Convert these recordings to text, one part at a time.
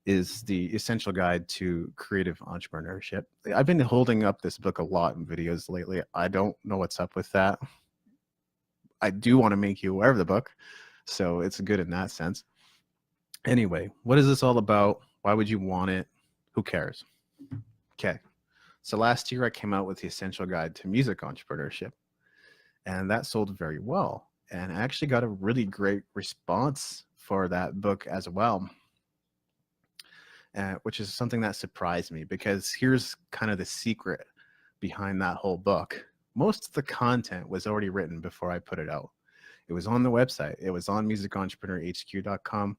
is the Essential Guide to Creative Entrepreneurship. I've been holding up this book a lot in videos lately. I don't know what's up with that. I do want to make you aware of the book, so it's good in that sense. Anyway, what is this all about? Why would you want it? Who cares? Okay. So last year I came out with the Essential Guide to Music Entrepreneurship, and that sold very well. And I actually got a really great response for that book as well, which is something that surprised me, because here's kind of the secret behind that whole book. Most of the content was already written before I put it out. It was on the website. It was on musicentrepreneurhq.com.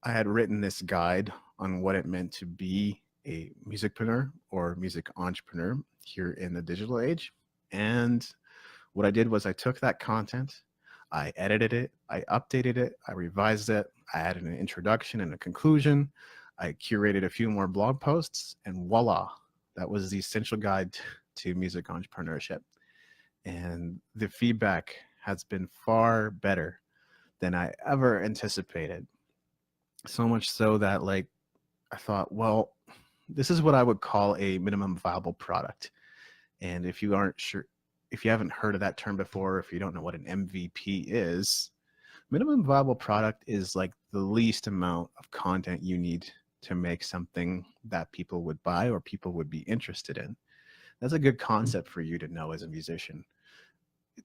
I had written this guide on what it meant to be a musicpreneur or music entrepreneur here in the digital age. And what I did was I took that content, I edited it, I updated it, I revised it, I added an introduction and a conclusion, I curated a few more blog posts, and voila, that was the Essential Guide to Music Entrepreneurship. And the feedback has been far better than I ever anticipated. So much so that, like, I thought, well, this is what I would call a minimum viable product. And if you aren't sure, if you haven't heard of that term before, if you don't know what an MVP is, minimum viable product is like the least amount of content you need to make something that people would buy or people would be interested in. That's a good concept for you to know as a musician,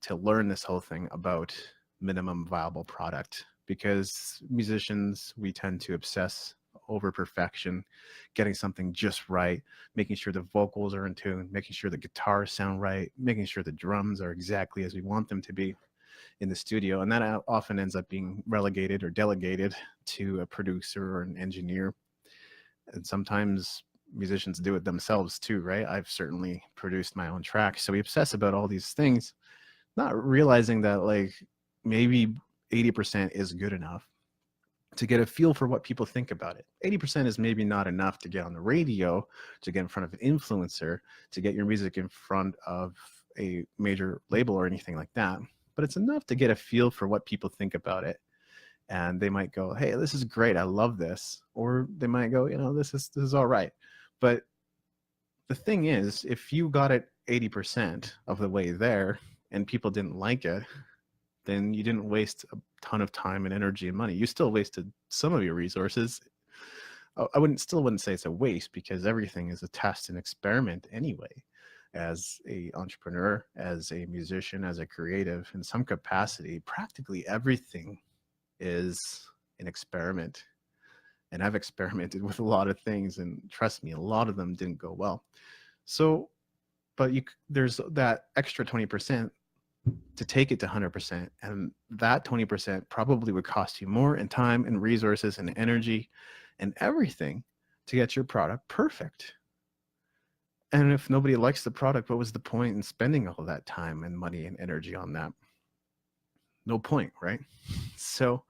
to learn this whole thing about minimum viable product, because musicians, we tend to obsess over perfection, getting something just right, making sure the vocals are in tune, making sure the guitars sound right, making sure the drums are exactly as we want them to be in the studio. And that often ends up being relegated or delegated to a producer or an engineer. And sometimes musicians do it themselves too, right? I've certainly produced my own tracks. So we obsess about all these things, not realizing that, like, maybe 80% is good enough to get a feel for what people think about it. 80% is maybe not enough to get on the radio, to get in front of an influencer, to get your music in front of a major label or anything like that. But it's enough to get a feel for what people think about it. And they might go, hey, this is great, I love this. Or they might go, you know, this is all right. But the thing is, if you got it 80% of the way there and people didn't like it, then you didn't waste a ton of time and energy and money. You still wasted some of your resources. I still wouldn't say it's a waste, because everything is a test and experiment anyway. As a entrepreneur, as a musician, as a creative, in some capacity, practically everything is an experiment. And I've experimented with a lot of things, and trust me, a lot of them didn't go well. So, but there's that extra 20% to take it to 100%, and that 20% probably would cost you more in time and resources and energy and everything to get your product perfect. And if nobody likes the product, what was the point in spending all that time and money and energy on that? No point, right? So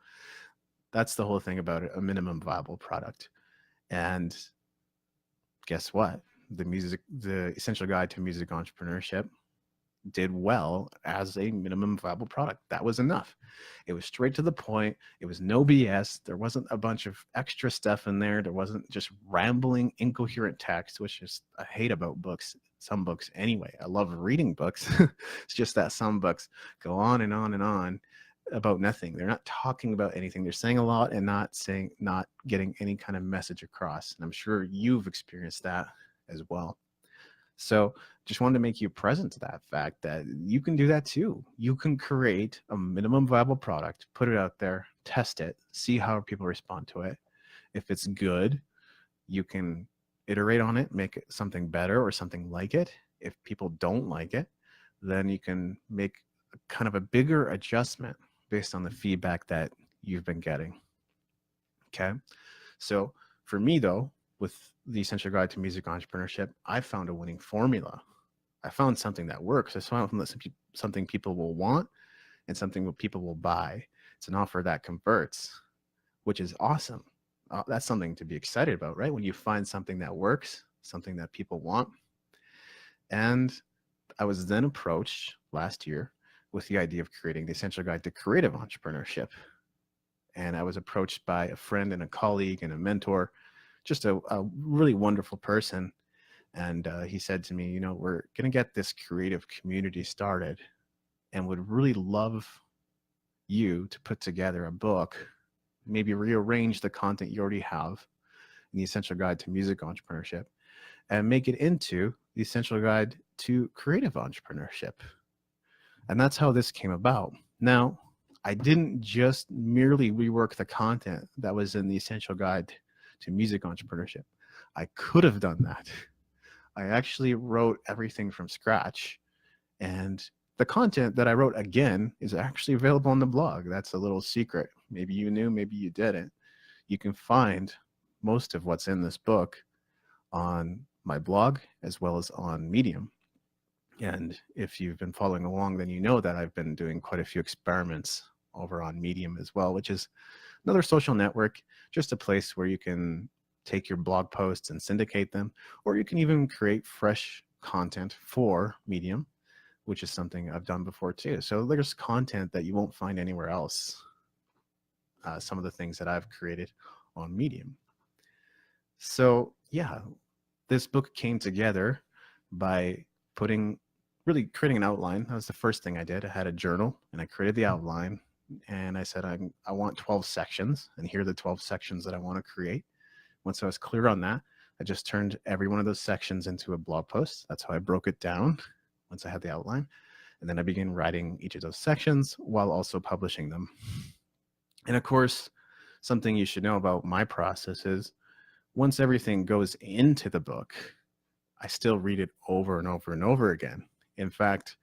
that's the whole thing about it, a minimum viable product. And guess what? The Essential Guide to Music Entrepreneurship did well as a minimum viable product. That was enough. It was straight to the point. It was no BS. There wasn't a bunch of extra stuff in there. There wasn't just rambling, incoherent text, which is I hate about books. Some books anyway. I love reading books. It's just that some books go on and on and on about nothing. They're not talking about anything. They're saying a lot and not getting any kind of message across. And I'm sure you've experienced that as well. So just wanted to make you present to that fact that you can do that too. You can create a minimum viable product, put it out there, test it, see how people respond to it. If it's good, you can iterate on it, make it something better or something like it. If people don't like it, then you can make kind of a bigger adjustment based on the feedback that you've been getting. Okay. So for me though, with the Essential Guide to Music Entrepreneurship, I found a winning formula. I found something that works. I found something people will want and something that people will buy. It's an offer that converts, which is awesome. That's something to be excited about, right? When you find something that works, something that people want. And I was then approached last year with the idea of creating the Essential Guide to Creative Entrepreneurship. and I was approached by a friend and a colleague and a mentor, just a really wonderful person. And he said to me, we're going to get this creative community started and would really love you to put together a book, maybe rearrange the content you already have in the Essential Guide to Music Entrepreneurship and make it into the Essential Guide to Creative Entrepreneurship. And that's how this came about. Now, I didn't just merely rework the content that was in the Essential Guide to Music Entrepreneurship. I could have done that. I actually wrote everything from scratch, and the content that I wrote, again, is actually available on the blog. That's a little secret. Maybe you knew, maybe you didn't. You can find most of what's in this book on my blog as well as on Medium. And if you've been following along, then you know that I've been doing quite a few experiments over on Medium as well, which is another social network, just a place where you can take your blog posts and syndicate them, or you can even create fresh content for Medium, which is something I've done before too. So there's content that you won't find anywhere else. Some of the things that I've created on Medium. So yeah, this book came together by really creating an outline. That was the first thing I did. I had a journal and I created the outline, and I said, I want 12 sections, and here are the 12 sections that I want to create. Once I was clear on that, I just turned every one of those sections into a blog post. That's how I broke it down once I had the outline. And then I began writing each of those sections while also publishing them. And of course, something you should know about my process is once everything goes into the book, I still read it over and over and over again. In fact,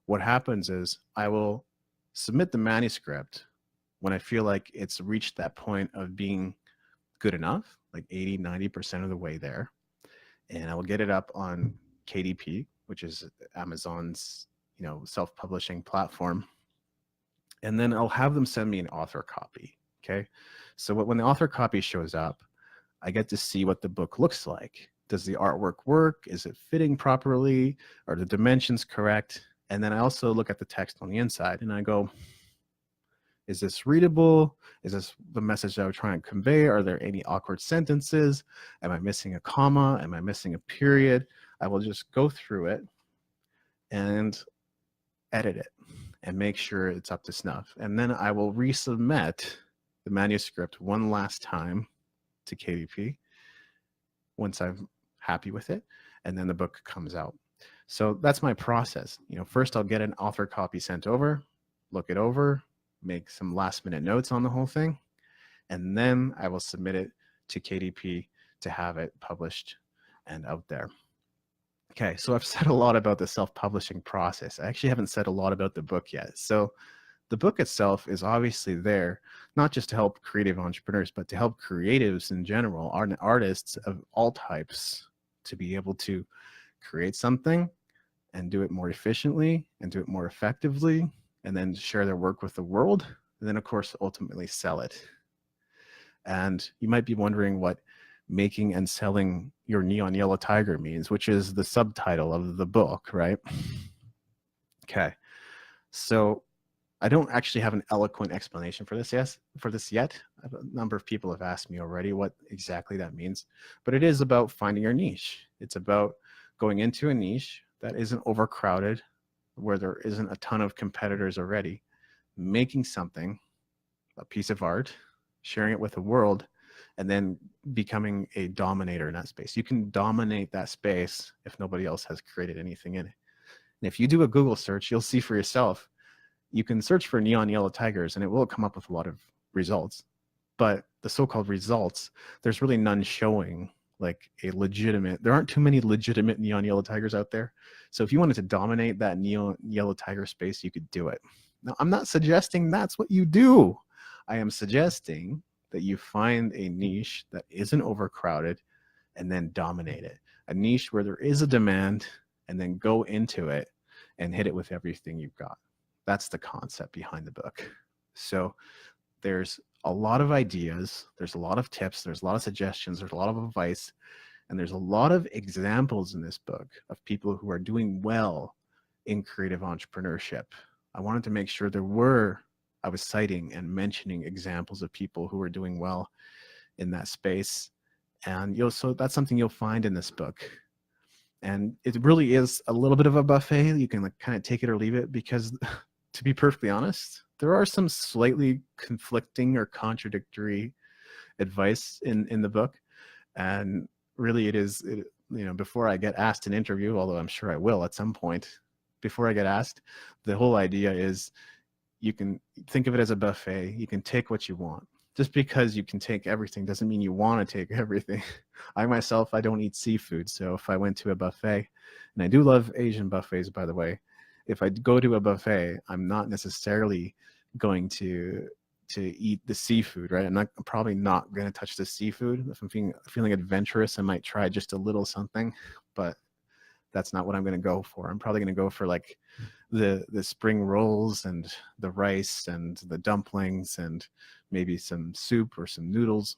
what happens is I will submit the manuscript when I feel like it's reached that point of being good enough, like 80-90% of the way there. And I will get it up on KDP, which is Amazon's, self-publishing platform. And then I'll have them send me an author copy. Okay. So when the author copy shows up, I get to see what the book looks like. Does the artwork work? Is it fitting properly? Are the dimensions correct? And then I also look at the text on the inside and I go, is this readable? Is this the message I was trying to convey? Are there any awkward sentences? Am I missing a comma? Am I missing a period? I will just go through it and edit it and make sure it's up to snuff. And then I will resubmit the manuscript one last time to KDP once I'm happy with it, and then the book comes out. So that's my process. First I'll get an author copy sent over, look it over, make some last minute notes on the whole thing, and then I will submit it to KDP to have it published and out there. Okay, so I've said a lot about the self-publishing process. I actually haven't said a lot about the book yet. So the book itself is obviously there, not just to help creative entrepreneurs, but to help creatives in general, artists of all types, to be able to create something and do it more efficiently and do it more effectively, and then share their work with the world, and then of course ultimately sell it. And you might be wondering what making and selling your neon yellow tiger means, which is the subtitle of the book, right? Okay, so I don't actually have an eloquent explanation for this yet. A number of people have asked me already what exactly that means, but it is about finding your niche. It's about going into a niche that isn't overcrowded, where there isn't a ton of competitors already, making something, a piece of art, sharing it with the world, and then becoming a dominator in that space. You can dominate that space if nobody else has created anything in it. And if you do a Google search, you'll see for yourself, you can search for neon yellow tigers and it will come up with a lot of results. But the so-called results, there's really none showing like a legitimate, there aren't too many legitimate neon yellow tigers out there. So if you wanted to dominate that neon yellow tiger space, you could do it. Now, I'm not suggesting that's what you do. I am suggesting that you find a niche that isn't overcrowded and then dominate it. A niche where there is a demand and then go into it and hit it with everything you've got. That's the concept behind the book. So there's a lot of ideas, there's a lot of tips, there's a lot of suggestions, there's a lot of advice, and there's a lot of examples in this book of people who are doing well in creative entrepreneurship. I wanted to make sure there were I was citing and mentioning examples of people who were doing well in that space. And so that's something you'll find in this book. And it really is a little bit of a buffet. You can like kind of take it or leave it, because to be perfectly honest, there are some slightly conflicting or contradictory advice in the book. And really before I get asked an interview, although I'm sure I will at some point, before I get asked, the whole idea is you can think of it as a buffet. You can take what you want. Just because you can take everything doesn't mean you want to take everything. I myself, I don't eat seafood. So if I went to a buffet, and I do love Asian buffets, by the way, if I go to a buffet, I'm not necessarily going to eat the seafood, right? I'm probably not going to touch the seafood. If I'm feeling adventurous, I might try just a little something, but that's not what I'm going to go for. I'm probably going to go for like the spring rolls and the rice and the dumplings and maybe some soup or some noodles.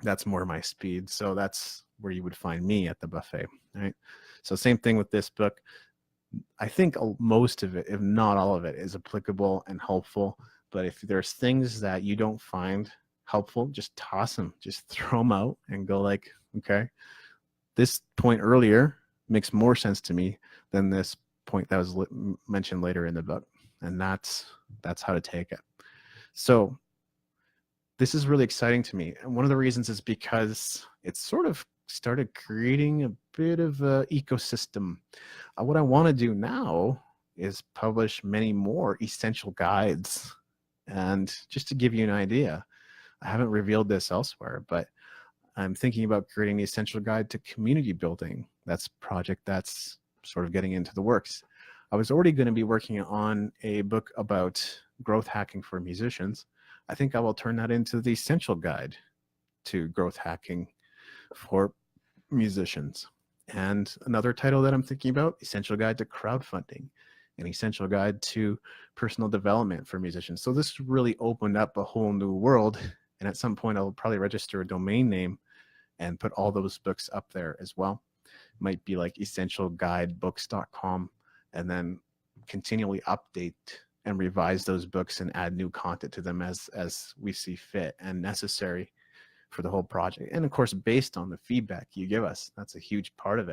That's more my speed. So that's where you would find me at the buffet, right? So same thing with this book. I think most of it, if not all of it, is applicable and helpful. But if there's things that you don't find helpful, just toss them, just throw them out and go like, okay, this point earlier makes more sense to me than this point that was mentioned later in the book. And that's how to take it. So this is really exciting to me. And one of the reasons is because it sort of started creating a bit of an ecosystem. What I want to do now is publish many more essential guides. And just to give you an idea, I haven't revealed this elsewhere, but I'm thinking about creating the essential guide to community building. That's a project that's sort of getting into the works. I was already going to be working on a book about growth hacking for musicians. I think I will turn that into the essential guide to growth hacking for musicians. And another title that I'm thinking about, Essential Guide to Crowdfunding, an essential guide to personal development for musicians. So this really opened up a whole new world. And at some point, I'll probably register a domain name and put all those books up there as well. It might be like essentialguidebooks.com, and then continually update and revise those books and add new content to them as we see fit and necessary for the whole project. And of course, based on the feedback you give us, that's a huge part of it.